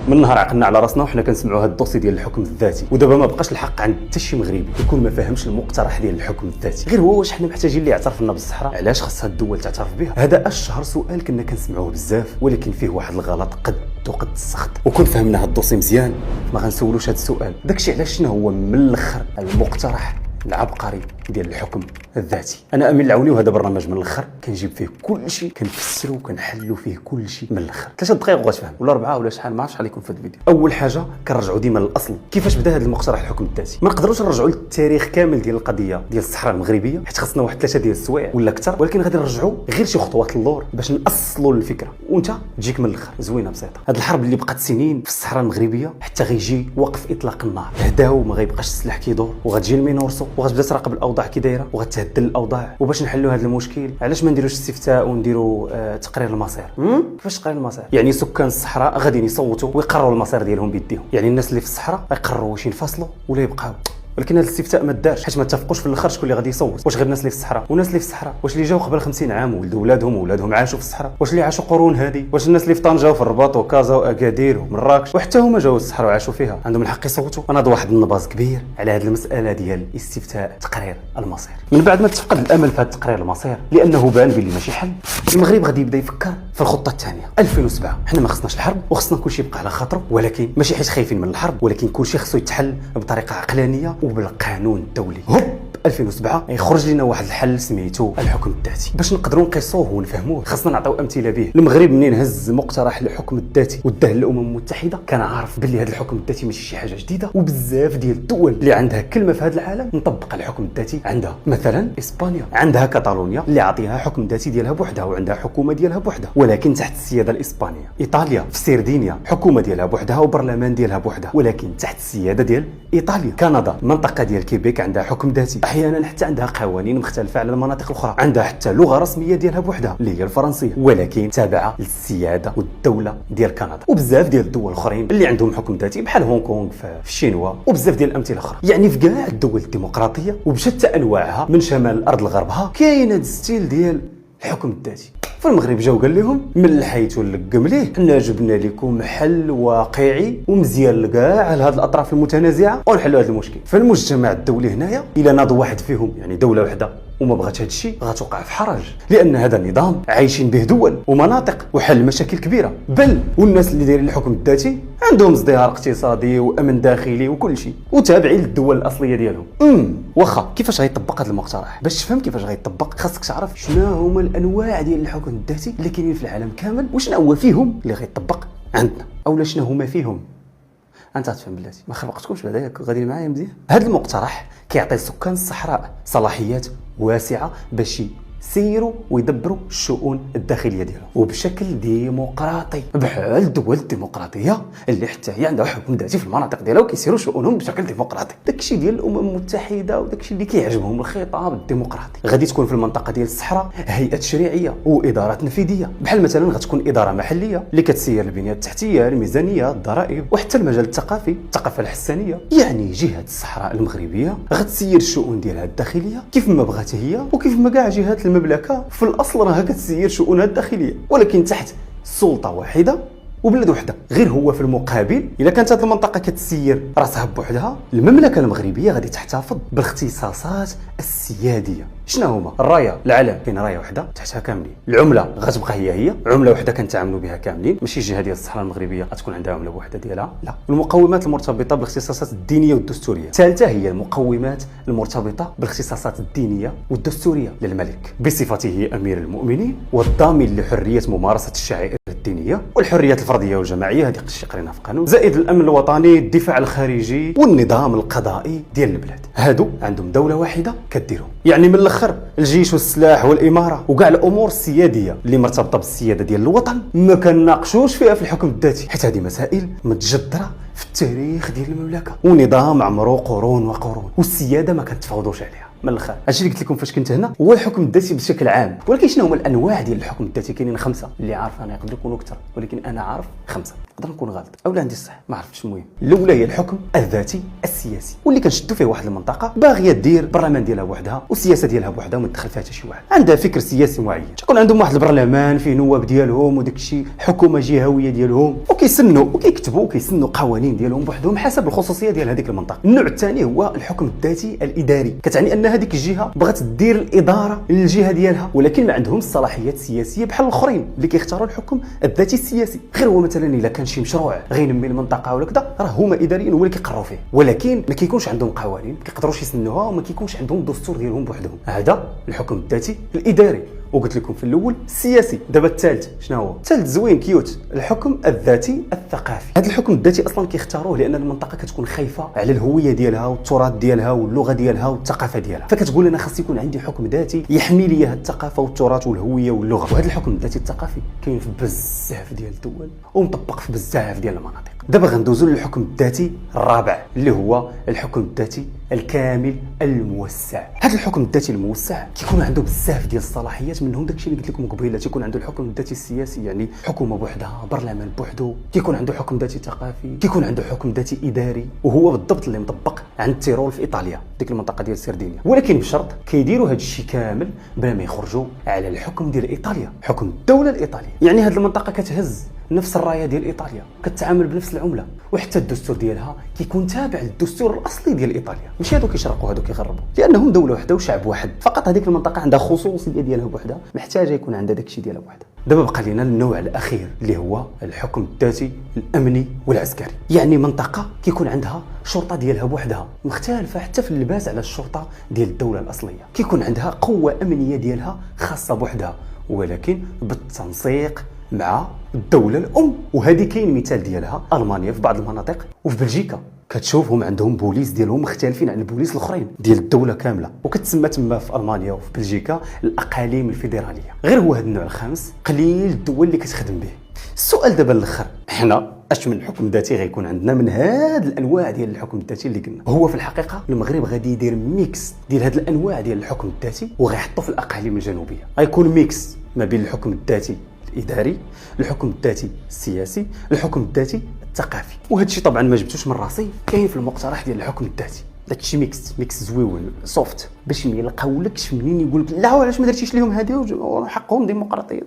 من نهار عقلنا على راسنا وحنا كنسمعوا هذا الدوسي ديال الحكم الذاتي، ودابا ما بقاش الحق عند حتى شي مغربي يكون ما فاهمش المقترح ديال الحكم الذاتي. غير هو واش حنا محتاجين اللي يعترف لنا بالصحراء؟ علاش خاص هاد الدول تعترف بها؟ هذا اشهر سؤال كنا كنسمعوه بزاف، ولكن فيه واحد الغلط قد السخط. وكون فهمنا هاد الدوسي مزيان ما غنسولوش هاد السؤال. داكشي علاش شنو هو من الاخر المقترح العبقري ديال الحكم الذاتي. انا امين العوني وهذا برنامج من الاخر كنجيب فيه كل شيء، كنفسروا وكنحلوا فيه كل شيء من الاخر. 3 دقائق وغتفهم، ولا 4 ولا شحال، ما عرفتش شحال يكون في هذا الفيديو. اول حاجه كنرجعوا ديما للاصل، كيفاش بدا هذا المقترح الحكم الذاتي. ما نقدروش نرجعوا للتاريخ كامل ديال القضيه ديال الصحراء المغربيه، حيت خاصنا واحد 3 ديال السوايع ولا اكثر، ولكن غادي نرجعوا غير شي خطوات للور باش ناصلوا للفكره، وانت تجيك من الاخر. زوينه بسيطه. هذه الحرب اللي بقات سنين في الصحراء المغربيه حتى غيجي وقف اطلاق النار، هداو ما غيبقاش السلاح كيدور، وغتجي المينورسو وغتبدا تراقب الاوضاع كي دايره وغتهدل الاوضاع. وباش نحلوا هذا المشكل علاش ما نديروش استفتاء ونديروا تقرير المصير؟ كيفاش تقرير المصير؟ يعني سكان الصحراء غادي يصوتوا ويقرروا المصير ديالهم بيديهم، يعني الناس اللي في الصحراء يقرروا واش ينفصلوا ولا يبقاو. ولكن هذا الاستفتاء ما دارش حيت ما اتفقوش في الاخر شكون اللي غادي يصوت. واش غير الناس اللي في الصحراء؟ والناس اللي في الصحراء واش اللي جاو قبل 50 عام وولدوا ولادهم عاشوا في الصحراء؟ واش اللي عاشوا قرون هذه؟ واش الناس اللي في طنجه وفي الرباط وكازا واكادير ومراكش وحتى هما جاوا الصحراء وعاشوا فيها عندهم الحق يصوتوا؟ انا هذا واحد النباز كبير على هذه المساله ديال استفتاء تقرير المصير. من بعد ما تفقد الامل في هذا تقرير المصير لانه بان بلي ماشي حل، المغرب غادي يبدا يفكر في الخطه الثانيه. 2007 حنا ما خصناش الحرب وخصنا كلشي يبقى على خاطره، ولكن ماشي حيت خايفين من الحرب، ولكن كلشي خصو يتحل بطريقه عقلانيه وبالقانون الدولي. هوب 2007 يخرج لنا واحد الحل سميتو الحكم الذاتي. باش نقدروا نقيسوه ونفهموه خاصنا نعطيو امثله به. المغرب منين هز مقترح الحكم الذاتي وداه للامم المتحده كان عارف باللي هذا الحكم الذاتي ماشي شي حاجه جديده، وبزاف ديال الدول اللي عندها كلمه في هذا العالم مطبقه الحكم الذاتي عندها. مثلا اسبانيا عندها كاتالونيا اللي عطيها حكم ذاتي ديالها بوحدها وعندها حكومه ديالها بوحدها ولكن تحت السياده الاسبانيه. ايطاليا في سردينيا حكومه ديالها بوحدها وبرلمان ديالها بوحدها ولكن تحت السياده ديال ايطاليا. كندا المنطقه ديال كيبيك عندها حكم ذاتي، احيانا حتى عندها قوانين مختلفه على المناطق الاخرى، عندها حتى لغه رسميه ديالها بوحدها اللي هي الفرنسيه ولكن تابعه للسياده والدوله ديال كندا. وبزاف ديال الدول الاخرين اللي عندهم حكم ذاتي بحال هونغ كونغ في الشينوا وبزاف ديال الامثله اخرى. يعني في كاع الدول الديمقراطيه وبشتى انواعها من شمال الارض لغربها كاين هذا الستيل ديال الحكم الذاتي. في المغرب جاو قال لهم من حيث اللقم ليه حنا جبنا لكم حل واقعي ومزيان لكاع هاد الاطراف المتنازعه ونحلوا هذا المشكل. فالمجتمع الدولي هنايا الا ناض واحد فيهم يعني دوله واحده وما بغات هذا الشيء غتوقع في حرج، لان هذا النظام عايشين به دول ومناطق وحل مشاكل كبيره، بل والناس اللي دايرين الحكم الذاتي عندهم ازدهار اقتصادي وامن داخلي وكل شيء وتابعين للدول الاصليه ديالهم. واخا كيفاش غيطبق هذا المقترح؟ باش تفهم كيفاش غيطبق خاصك تعرف شنو هما الانواع ديال الحكم الذاتي اللي كاينين في العالم كامل وشنو هو فيهم اللي غيطبق عندنا اولا شنو هما فيهم. انت تفهم بلاتي ما خربقتكمش بعدا ياك غادي معايا مزيان. هذا المقترح كيعطي سكان الصحراء صلاحيات واسعه باش يسيروا ويدبروا الشؤون الداخليه ديالهم وبشكل ديمقراطي بحال الدول الديمقراطيه اللي حتى هي عندها حكم ذاتي في المناطق ديالها وكيسيروا شؤونهم بشكل ديمقراطي. داكشي ديال الامم المتحده وداكشي اللي كيعجبهم الخطاب الديمقراطي. غادي تكون في المنطقه ديال الصحراء هيئه تشريعيه وادارات تنفيذيه، بحال مثلا غتكون اداره محليه اللي كتسير البنيه التحتيه، الميزانيه، الضرائب وحتى المجال الثقافي، الثقافه الحسانيه. يعني جهه الصحراء المغربيه غتسير الشؤون ديالها الداخليه كيف ما بغات هي وكيف ما كاع جهات المملكه في الاصل راها كتسير شؤونها الداخليه ولكن تحت سلطه واحده وبلد وحده. غير هو في المقابل الا كانت هذه المنطقه كتسير راسها بوحدها المملكه المغربيه غادي تحتفظ بالاختصاصات السياديه. شنو هما؟ الرايه العلم كاين رايه وحده تحتها كاملين، العمله غتبقى هي عمله وحده كنتعاملوا بها كاملين، ماشي الجهه ديال الصحراء المغربيه غتكون عندها عمله وحده ديالها، لا. المقومات المرتبطه بالاختصاصات الدينيه والدستوريه. الثالثه هي المقومات المرتبطه بالاختصاصات الدينيه والدستوريه للملك بصفته امير المؤمنين والضامن لحريه ممارسه الشعائر الدينيه والحريات الفرديه والجماعيه، هذه قشي قرينا في القانون، زائد الامن الوطني، الدفاع الخارجي والنظام القضائي ديال البلاد. هادو عندهم دوله واحده كديرهم. يعني من الاخر الجيش والسلاح والاماره وكاع الامور السياديه اللي مرتبطه بالسياده ديال الوطن ما كنناقشوش فيها في الحكم الذاتي، حيت هذه مسائل متجذره في التاريخ ديال المملكه ونظام عمره قرون وقرون والسياده ما كنتفاوضوش عليها. من الاخر. هادشي اللي قلت لكم فاش كنت هنا هو الحكم الذاتي بشكل عام. ولكن شنو هما الانواع ديال الحكم الذاتي؟ كاينين 5 اللي عارف انا، يقدروا يكونوا اكثر ولكن انا عارف 5. نقدر نكون غلط اولا عندي الصح، ما عرفتش. المهم الاولى هي الحكم الذاتي السياسي، واللي كنشدوا فيه واحد المنطقه باغيه دير برلمان ديالها بوحدها والسياسه ديالها بوحدها وما تدخل فيها حتى شي واحد. عندها فكر سياسي معين، تكون عندهم واحد البرلمان فيه نواب ديالهم وداك الشيء حكومه جهويه ديالهم، وكيسنوا وكيكتبوا وكيسنوا قوانين ديالهم بوحدهم حسب الخصوصيه ديال هذيك المنطقه. النوع الثاني هو الحكم الذاتي الاداري، كتعني ان هذيك الجهه بغات دير الاداره للجهه ديالها ولكن ما عندهمش صلاحيات سياسيه بحال الاخرين اللي كيختاروا الحكم الذاتي السياسي. غير هو مثلا الا كان شي مشروع غينمي المنطقه ولا كذا، راه هما اداريين هو اللي كيقرروا فيه، ولكن ما كيكونش عندهم قوانين، ما كيقدروش يسنوها وما كيكونش عندهم دستور ديالهم بوحدهم. هذا الحكم الذاتي الاداري. وقلت لكم في الاول السياسي. دابا الثالث شنو هو؟ الثالث زوين كيوت، الحكم الذاتي الثقافي. هذا الحكم الذاتي اصلا كيختاروه لان المنطقه كتكون خايفه على الهويه ديالها والتراث ديالها واللغه ديالها والثقافه ديالها، فكتقول انا خاص يكون عندي حكم ذاتي يحمي لي هذه الثقافه والتراث والهويه واللغه. وهذا الحكم الذاتي الثقافي كاين في بزاف ديال الدول ومطبق في بزاف ديال المناطق. دابا غندوزو للحكم الذاتي الرابع اللي هو الحكم الذاتي الكامل الموسع. هذا الحكم الذاتي الموسع كيكون عنده بزاف ديال الصلاحيات، منهم داكشي اللي قلت لكم قبيله. تيكون عنده الحكم الذاتي السياسي يعني حكومه بوحدها، برلمان بوحدو، كيكون عنده حكم ذاتي ثقافي، كيكون عنده حكم ذاتي اداري، وهو بالضبط اللي مطبق عند تيرول في ايطاليا، ديك المنطقه ديال سردينيا. ولكن بشرط كيديروا هذا الشيء كامل بلا ما يخرجوا على الحكم ديال ايطاليا، حكم الدوله الايطاليه. يعني هذه المنطقه كتهز نفس الرايه ديال ايطاليا، كتعامل بنفس العمله، وحتى الدستور ديالها كيكون تابع للدستور الاصلي ديال ايطاليا. ماشي هادو كيشرقوا هادو كيغربوا، لانهم دوله وحده وشعب واحد فقط. هذيك المنطقه عندها خصوصيه ديالها بوحدها، محتاجه يكون عندها داكشي ديالها بوحدها. دابا بقى لنا النوع الاخير اللي هو الحكم الذاتي الامني والعسكري. يعني منطقه كيكون عندها شرطه ديالها بوحدها مختلفه حتى في اللباس على الشرطه ديال الدوله الاصليه، كيكون عندها قوه امنيه ديالها خاصه بوحدها ولكن بالتنسيق مع الدوله الام. وهذه كاين مثال ديالها المانيا في بعض المناطق، وفي بلجيكا كتشوفهم عندهم بوليس ديالهم مختلفين عن البوليس الاخرين ديال الدوله كامله، وكتسمى تما في المانيا وفي بلجيكا الاقاليم الفيدراليه. غير هو هذا النوع الخامس قليل الدول اللي كتخدم به. السؤال دابا الاخر، حنا اش من حكم ذاتي غيكون عندنا من هاد الانواع ديال الحكم الذاتي اللي قلنا؟ هو في الحقيقه المغرب غادي يدير ميكس ديال هاد الانواع ديال الحكم الذاتي وغيحطوا في الاقاليم الجنوبيه. غيكون ميكس ما بين الحكم الذاتي الاداري، الحكم الذاتي السياسي، الحكم الذاتي الثقافي. وهذا الشيء طبعا ما جبتوش من راسي، كاين في المقترح ديال الحكم الذاتي. داكشي ميكس زويون سوفت باش ما يلقاولكش منين يقول لك لا علاش ما درتيش لهم هذه وحقهم ديمقراطيه.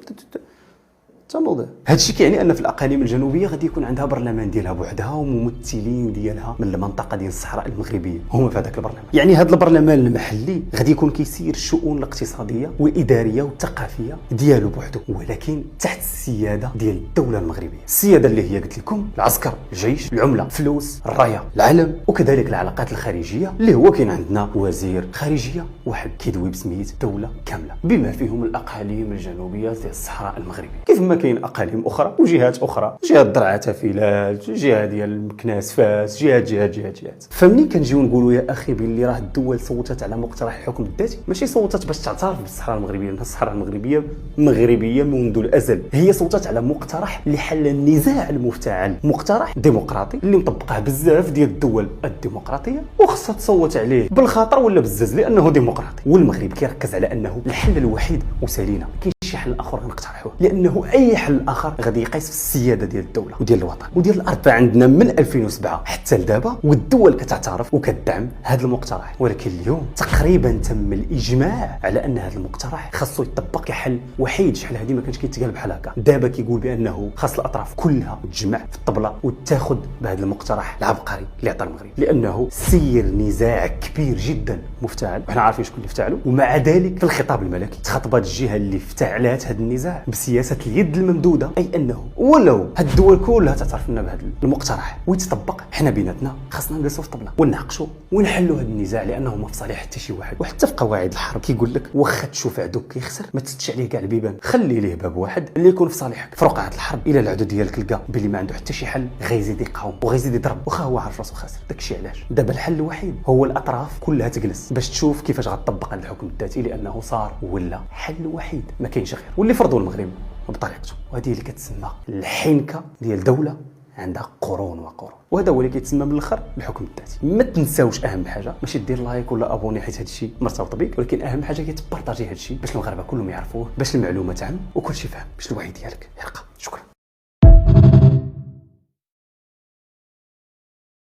هذا الشيء كيعني ان في الاقاليم الجنوبيه غادي يكون عندها برلمان ديالها بوحدها وممثلين ديالها من المنطقه ديال الصحراء المغربيه هما في هذاك البرلمان. يعني هذا البرلمان المحلي غادي يكون كيسير الشؤون الاقتصاديه والاداريه والثقافيه ديالو بوحدو، ولكن تحت السياده ديال الدوله المغربيه. السياده اللي هي قلت لكم العسكر، الجيش، العمله، فلوس، الرايه، العلم، وكذلك العلاقات الخارجيه اللي هو كاين عندنا وزير خارجيه واحد كيدوي بسميت دوله كامله بما فيهم الاقاليم الجنوبيه ديال الصحراء المغربيه. كيف ما كاين اقاليم اخرى وجهات اخرى، جهه درعا تافيلات، جهه ديال مكناس فاس، جهات. فمنين كنجيو نقولوا يا اخي باللي راه الدول صوتت على مقترح الحكم الذاتي، ماشي صوتت باش تعترف بالصحراء المغربيه، لان الصحراء المغربيه مغربيه منذ الازل. هي صوتت على مقترح اللي حل النزاع المفتعل، مقترح ديمقراطي اللي مطبقه بزاف ديال الدول الديمقراطيه وخصها تصوت عليه بالخاطر ولا بالزز لانه ديمقراطي. والمغرب كيركز على انه الحل الوحيد وسالينا، كاين شي حل اخر غنقترحوه، لانه اي حل اخر غادي يقيس في السياده ديال الدوله وديال الوطن وديال الارض. فعندنا من 2007 حتى لدابا والدول كتعترف وكتدعم هذا المقترح، ولكن اليوم تقريبا تم الاجماع على ان هذا المقترح خاصو يطبق كحل وحيد. شحال هذه ما كانش كيتقال بحال هكا، دابا كيقول بانه خاص الاطراف كلها تجمع في الطبله وتاخذ بهذا المقترح العبقري اللي عطى المغرب، لانه سير نزاع كبير جدا مفتعل وحنا عارفين شكون اللي افتعلوا. ومع ذلك في الخطاب الملكي تخاطبات الجهه اللي افتعلات هذا النزاع بسياسه اليد الممدوده، اي انه ولو هاد الدول كلها تعترف لنا بهذا المقترح ويتطبق، حنا بيناتنا خاصنا نجلسوا في الطبله ونناقشوا ونحلوا هذا النزاع، لانه ما في صالح حتى شي واحد. وحتى في قواعد الحرب كيقول لك واخا تشوف عدوك كيخسر ما تسدش عليه كاع البيبان، خلي ليه باب واحد اللي يكون في صالحك. في وقعات الحرب الى العدو ديالك لقى بلي ما عنده حتى شي حل غيزيد يقاوم وغيزيد يضرب واخا هو عارف راسو خاسر. داكشي علاش دابا الحل الوحيد هو الاطراف كلها تجلس باش تشوف كيفاش غتطبق هذا الحكم الذاتي، لانه صار ولا حل وحيد ما كاينش غير، واللي فرضوا المغرب بطريقته. وهذه اللي كتسمى الحنكه ديال دوله عندها قرون وقرون. وهذا هو اللي كيتسمى من الاخر الحكم الذاتي. ما تنساوش اهم حاجه ماشي دير لايك ولا ابوني حيت هذا الشيء مرتبط بك، ولكن اهم حاجه هي تبارطاجي هذا الشيء باش المغاربه كلهم يعرفوه، باش المعلومه تعم وكلشي فاهم، باش الوعي ديالك يرقى.